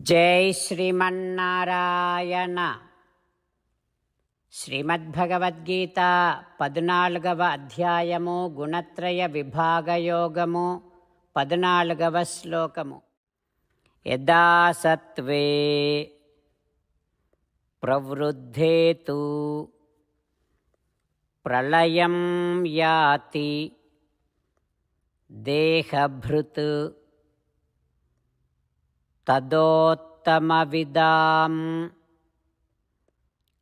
జై శ్రీమన్నారాయణ. శ్రీమద్భగవద్గీత 14వ అధ్యాయము గుణత్రయ విభాగయోగము 14వ శ్లోకము. యదా సత్వే ప్రవృద్ధే తు ప్రళయం యాతి దేహభృత్ తదోత్తమవిదాం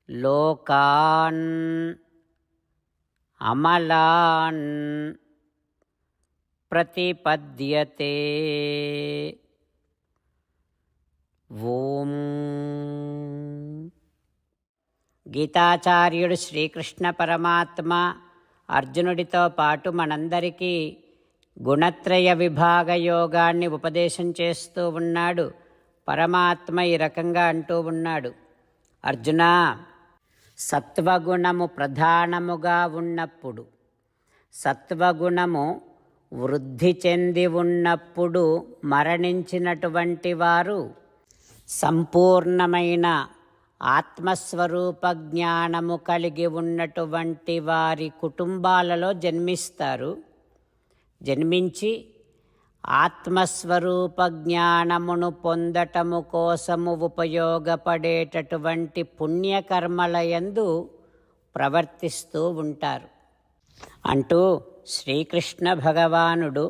లోకాన్ అమలాన్ ప్రతిపద్యతే. ఓం. గీతాచార్యుడు శ్రీకృష్ణ పరమాత్మ అర్జునుడితో పాటు మనందరికీ గుణత్రయ విభాగ యోగాన్ని ఉపదేశం చేస్తూ ఉన్నాడు. పరమాత్మ ఈ రకంగా అంటూ ఉన్నాడు, అర్జునా, సత్వగుణము ప్రధానముగా ఉన్నప్పుడు, సత్వగుణము వృద్ధి చెంది ఉన్నప్పుడు మరణించినటువంటి వారు సంపూర్ణమైన ఆత్మస్వరూప జ్ఞానము కలిగి ఉన్నటువంటి వారి కుటుంబాలలో జన్మిస్తారు. జన్మించి ఆత్మస్వరూప జ్ఞానమును పొందటము కోసము ఉపయోగపడేటటువంటి పుణ్యకర్మలయందు ప్రవర్తిస్తూ ఉంటారు అంటూ శ్రీకృష్ణ భగవానుడు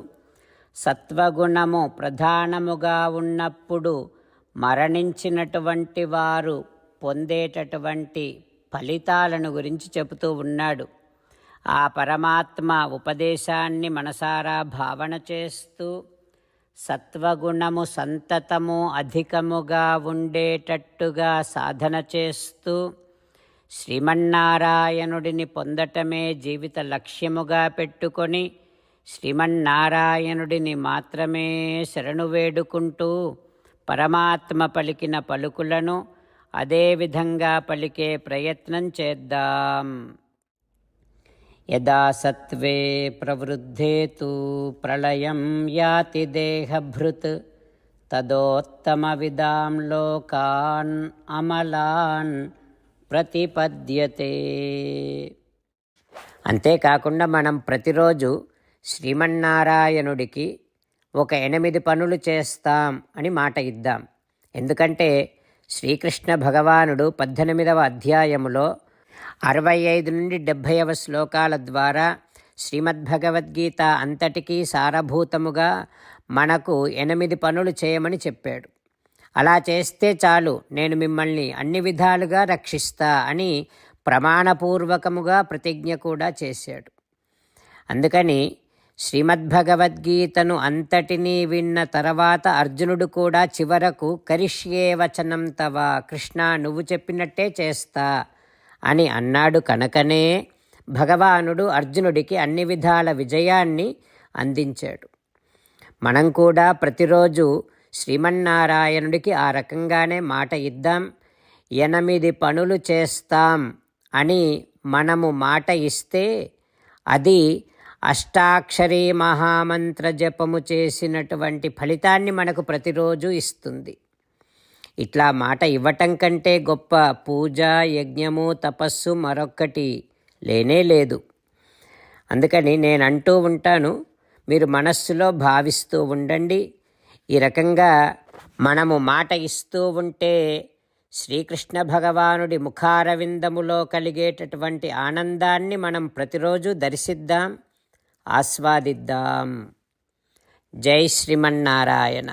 సత్వగుణము ప్రధానముగా ఉన్నప్పుడు మరణించినటువంటి వారు పొందేటటువంటి ఫలితాలను గురించి చెబుతూ ఉన్నాడు. ఆ పరమాత్మ ఉపదేశాన్ని మనసారా భావన చేస్తూ సత్వగుణము సంతతము అధికముగా ఉండేటట్టుగా సాధన చేస్తూ శ్రీమన్నారాయణుడిని పొందటమే జీవిత లక్ష్యముగా పెట్టుకొని శ్రీమన్నారాయణుడిని మాత్రమే శరణు వేడుకుంటూ పరమాత్మ పలికిన పలుకులను అదేవిధంగా పలికే ప్రయత్నం చేద్దాం. యదా సత్వే ప్రవృద్ధే తు ప్రళయం యాతి దేహభృత్ తదోత్తమవిదాం లోకాన్ అమలాన్ ప్రతిపద్యతే. అంతేకాకుండా మనం ప్రతిరోజు శ్రీమన్నారాయణుడికి ఒక 8 పనులు చేస్తాం అని మాట ఇద్దాం. ఎందుకంటే శ్రీకృష్ణ భగవానుడు 18వ అధ్యాయములో 65 నుండి 70వ శ్లోకాల ద్వారా శ్రీమద్భగవద్గీత అంతటికీ సారభూతముగా మనకు 8 పనులు చేయమని చెప్పాడు. అలా చేస్తే చాలు, నేను మిమ్మల్ని అన్ని విధాలుగా రక్షిస్తా అని ప్రమాణపూర్వకముగా ప్రతిజ్ఞ కూడా చేశాడు. అందుకని శ్రీమద్భగవద్గీతను అంతటినీ విన్న తర్వాత అర్జునుడు కూడా చివరకు కరిష్యే వచనం తవ, కృష్ణ నువ్వు చెప్పినట్టే చేస్తా అని అన్నాడు. కనుకనే భగవానుడు అర్జునుడికి అన్ని విధాల విజయాన్ని అందించాడు. మనం కూడా ప్రతిరోజు శ్రీమన్నారాయణుడికి ఆ రకంగానే మాట ఇద్దాం. 8 పనులు చేస్తాం అని మనము మాట ఇస్తే అది అష్టాక్షరీ మహామంత్ర జపము చేసినటువంటి ఫలితాన్ని మనకు ప్రతిరోజు ఇస్తుంది. ఇట్లా మాట ఇవ్వటం కంటే గొప్ప పూజ, యజ్ఞము, తపస్సు మరొక్కటి లేనే లేదు. అందుకని నేను అంటూ ఉంటాను, మీరు మనస్సులో భావిస్తూ ఉండండి. ఈ రకంగా మనము మాట ఇస్తూ ఉంటే శ్రీకృష్ణ భగవానుడి ముఖారవిందములో కలిగేటటువంటి ఆనందాన్ని మనం ప్రతిరోజు దర్శిద్దాం, ఆస్వాదిద్దాం. జై శ్రీమన్నారాయణ.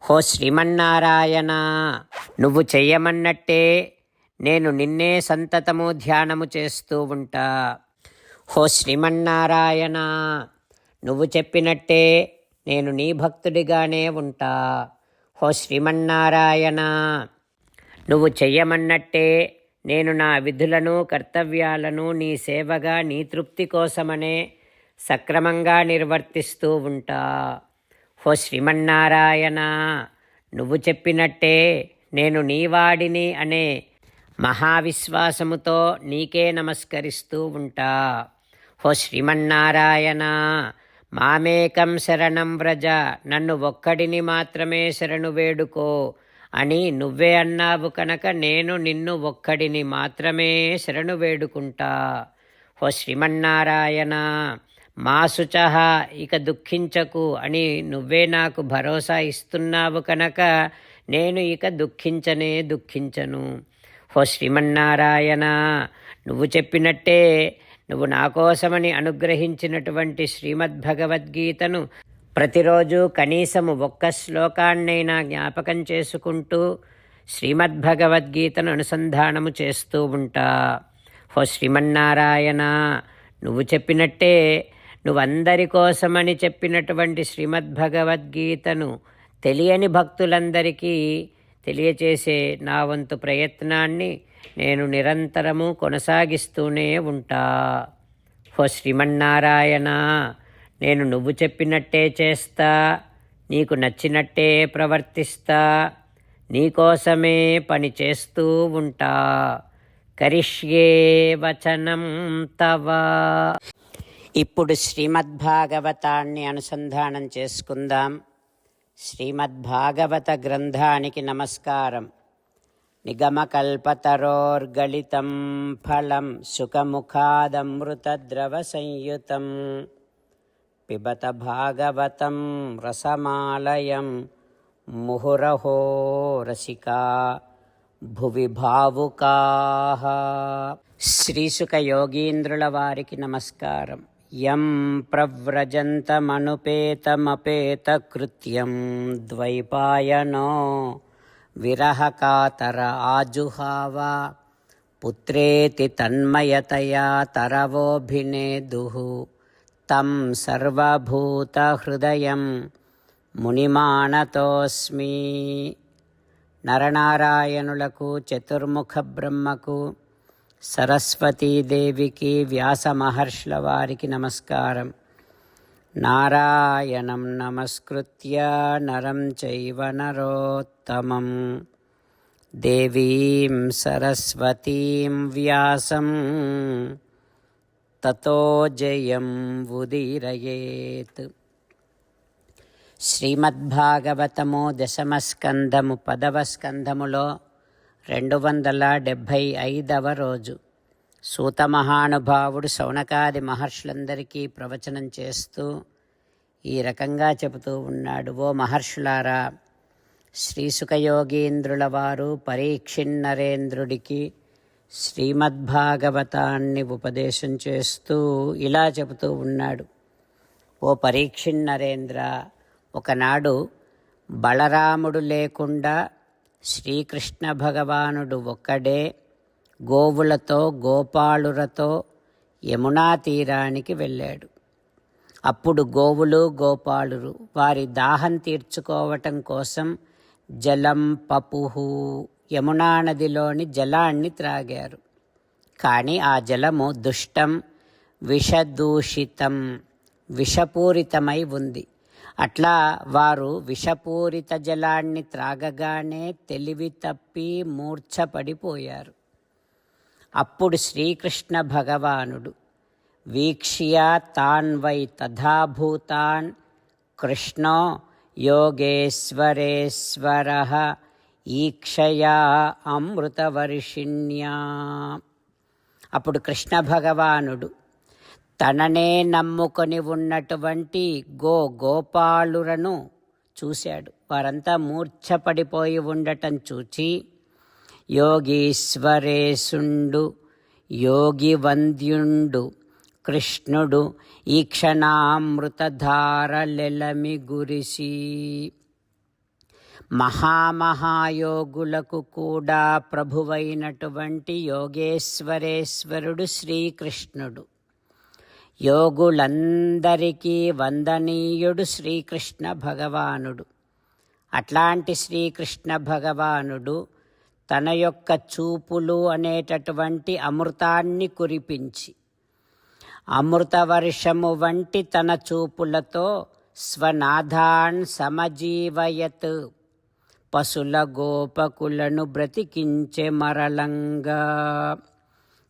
హో శ్రీమన్నారాయణ, నువ్వు చెయ్యమన్నట్టే నేను నిన్నే సంతతము ధ్యానము చేస్తూ ఉంటా. హో శ్రీమన్నారాయణ, నువ్వు చెప్పినట్టే నేను నీ భక్తుడిగానే ఉంటా. హో శ్రీమన్నారాయణ, నువ్వు చెయ్యమన్నట్టే నేను నా విధులను కర్తవ్యాలను నీ సేవగా నీ తృప్తి కోసమనే సక్రమంగా నిర్వర్తిస్తూ ఉంటా. హో శ్రీమన్నారాయణ, నువ్వు చెప్పినట్టే నేను నీవాడిని అనే మహావిశ్వాసముతో నీకే నమస్కరిస్తూ ఉంటా. హో శ్రీమన్నారాయణ, మామేకం శరణం వ్రజ, నన్ను ఒక్కడిని మాత్రమే శరణు వేడుకో అని నువ్వే అన్నావు కనుక నేను నిన్ను ఒక్కడిని మాత్రమే శరణు వేడుకుంటా. ఓ శ్రీమన్నారాయణ, మా శుచః ఇక దుఃఖించకు అని నువ్వే నాకు భరోసా ఇస్తున్నావు కనుక నేను ఇక దుఃఖించను. ఓ శ్రీమన్నారాయణ, నువ్వు చెప్పినట్టే నువ్వు నా కోసమని అనుగ్రహించినటువంటి శ్రీమద్భగవద్గీతను ప్రతిరోజు కనీసము ఒక్క శ్లోకాన్నైనా జ్ఞాపకం చేసుకుంటూ శ్రీమద్భగవద్గీతను అనుసంధానము చేస్తూ ఉంటా. ఓ శ్రీమన్నారాయణ, నువ్వు చెప్పినట్టే నువ్వందరి కోసమని చెప్పినటువంటి శ్రీమద్భగవద్గీతను తెలియని భక్తులందరికీ తెలియచేసే నా వంతు ప్రయత్నాన్ని నేను నిరంతరము కొనసాగిస్తూనే ఉంటా. ఓ శ్రీమన్నారాయణ, నేను నువ్వు చెప్పినట్టే చేస్తా, నీకు నచ్చినట్టే ప్రవర్తిస్తా, నీకోసమే పని చేస్తూ ఉంటా. కరిష్యే వచనం తవ. ఇప్పుడు శ్రీమద్భాగవతాన్ని అనుసంధానం చేసుకుందాం. శ్రీమద్భాగవత గ్రంథానికి నమస్కారం. నిగమకల్పతరోర్గళితం ఫలం సుఖముఖాదమృతద్రవ సంయుతం పిబత భాగవతం రసమాలయం ముహురహో రసికా భువి భావుకాః. శ్రీసుక యోగీంద్రుల వారికి నమస్కారం. యం ప్రవ్రజంతమనుపేతమపేతకృత్యం ద్వైపాయనో విరహకాతర ఆజుహావ పుత్రేతి తన్మయతయా తరవోభినేదుః తం సర్వభూతహృదయం మునిమానతోస్మి. నరనారాయణులకు, చతుర్ముఖ బ్రహ్మకు, సరస్వతీదేవికి, వ్యాస మహర్షుల వారికి నమస్కారం. నారాయణం నమస్కృత్య నరం చైవ నరోత్తమం దేవీం సరస్వతీం వ్యాసం తతో జయం ఉదీరయేత్. శ్రీమద్భాగవతము దశమ స్కంధము 10వ స్కంధములో 275వ రోజు. సూత మహానుభావుడు శౌనకాది మహర్షులందరికీ ప్రవచనం చేస్తూ ఈ రకంగా చెబుతూ ఉన్నాడు. ఓ మహర్షులారా, శ్రీసుఖయోగీంద్రుల వారు పరీక్షిన్నరేంద్రుడికి శ్రీమద్భాగవతాన్ని ఉపదేశం చేస్తూ ఇలా చెబుతూ ఉన్నాడు. ఓ పరీక్షిన్నరేంద్ర, ఒకనాడు బలరాముడు లేకుండా శ్రీకృష్ణ భగవానుడు ఒక్కడే గోవులతో గోపాలురతో యమునా తీరానికి వెళ్ళాడు. అప్పుడు గోవులు గోపాలురు వారి దాహం తీర్చుకోవటం కోసం జలం పపుహు యమునా నదిలోని జలాన్ని త్రాగారు. కానీ ఆ జలము దుష్టం, విషదూషితం, విషపూరితమై ఉంది. అట్లా వారు విషపూరిత జలాన్ని త్రాగగానే తెలివి తప్పి మూర్ఛపడిపోయారు. అప్పుడు శ్రీకృష్ణ భగవానుడు వీక్ష్య తాన్ వై తథాభూతాన్ కృష్ణో యోగేశ్వరేశ్వరః ఈక్షయా అమృతవర్షిణ్యా. అప్పుడు కృష్ణ భగవానుడు తననే నమ్ముకొని ఉన్నటువంటి గోపాలులను చూశాడు. వారంతా మూర్ఛపడిపోయి ఉండటం చూచి యోగీశ్వరేశుండు యోగి వంద్యుండు కృష్ణుడు ఈక్షణామృతధారలెలమి గురిసి. మహామహాయోగులకు కూడా ప్రభువైనటువంటి యోగేశ్వరేశ్వరుడు శ్రీకృష్ణుడు. యోగులందరికీ వందనీయుడు శ్రీకృష్ణ భగవానుడు. అట్లాంటి శ్రీకృష్ణ భగవానుడు తన యొక్క చూపులు అనేటటువంటి అమృతాన్ని కురిపించి అమృతవర్షము వంటి తన చూపులతో స్వనాథాన్ సమజీవయత్ పశుల గోపకులను బ్రతికించే మరలంగా.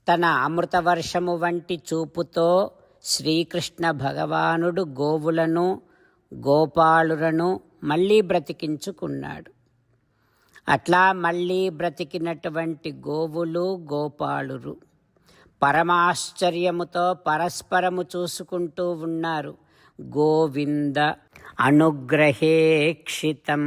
తన అమృతవర్షము వంటి చూపుతో శ్రీకృష్ణ భగవానుడు గోవులను గోపాలులను మళ్ళీ బ్రతికించుకున్నాడు. అట్లా మళ్ళీ బ్రతికినటువంటి గోవులు గోపాలురు పరమాశ్చర్యముతో పరస్పరము చూసుకుంటూ ఉన్నారు. గోవింద అనుగ్రహేక్షితం,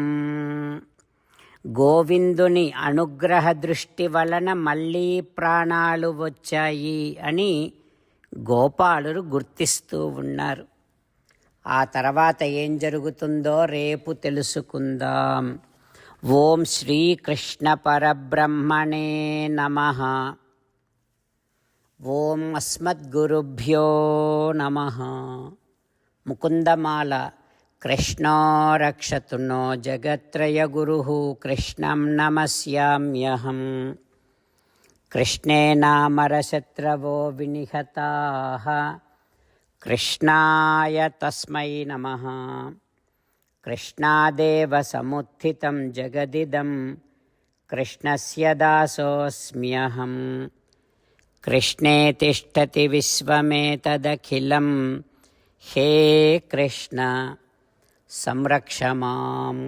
గోవిందుని అనుగ్రహ దృష్టి వలన మళ్ళీ ప్రాణాలు వచ్చాయి అని గోపాలురు గుర్తిస్తూ ఉన్నారు. ఆ తర్వాత ఏం జరుగుతుందో రేపు తెలుసుకుందాం. ఓం శ్రీకృష్ణ పరబ్రహ్మణే నమః. ఓం అస్మద్గురుభ్యో నమః. ముకుందమాల. కృష్ణో రక్షతు నో జగత్రయగురుః కృష్ణం నమస్యామ్యహం. కృష్ణేనామరశత్రవో వినిహతాః కృష్ణాయ తస్మై నమః. కృష్ణాదేవ సముత్థితం జగదిదం కృష్ణస్య దాసోऽస్మ్యహం. కృష్ణే తిష్టతి విశ్వమేతదఖిలం హే కృష్ణ సంరక్ష మాం.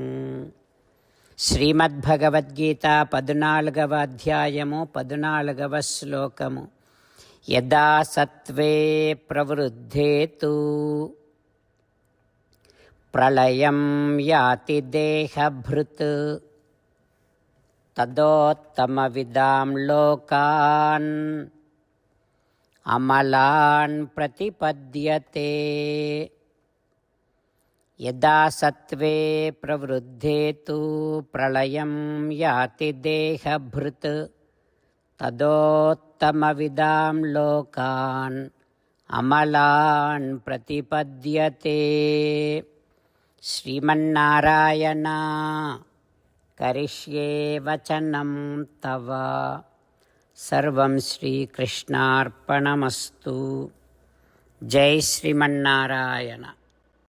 శ్రీమద్భగవద్గీత 14వ అధ్యాయము 14వ శ్లోకము. యదా సత్వే ప్రవృద్ధే తు ప్రళయం యాతి దేహభృత్ తదోత్తమవిదాం లోకాన్ అమలాన్ ప్రతిపద్యతే. యదా సత్వే ప్రవృద్ధే తు ప్రళయం యాతి దేహభృత్ తదోత్తమవిదాం లోకాన్ అమలాన్ ప్రతిపద్యతే. శ్రీమన్నారాయణ కరిష్యే వచనం తవ. సర్వం శ్రీకృష్ణార్పణమస్తు. జై శ్రీమన్నారాయణ.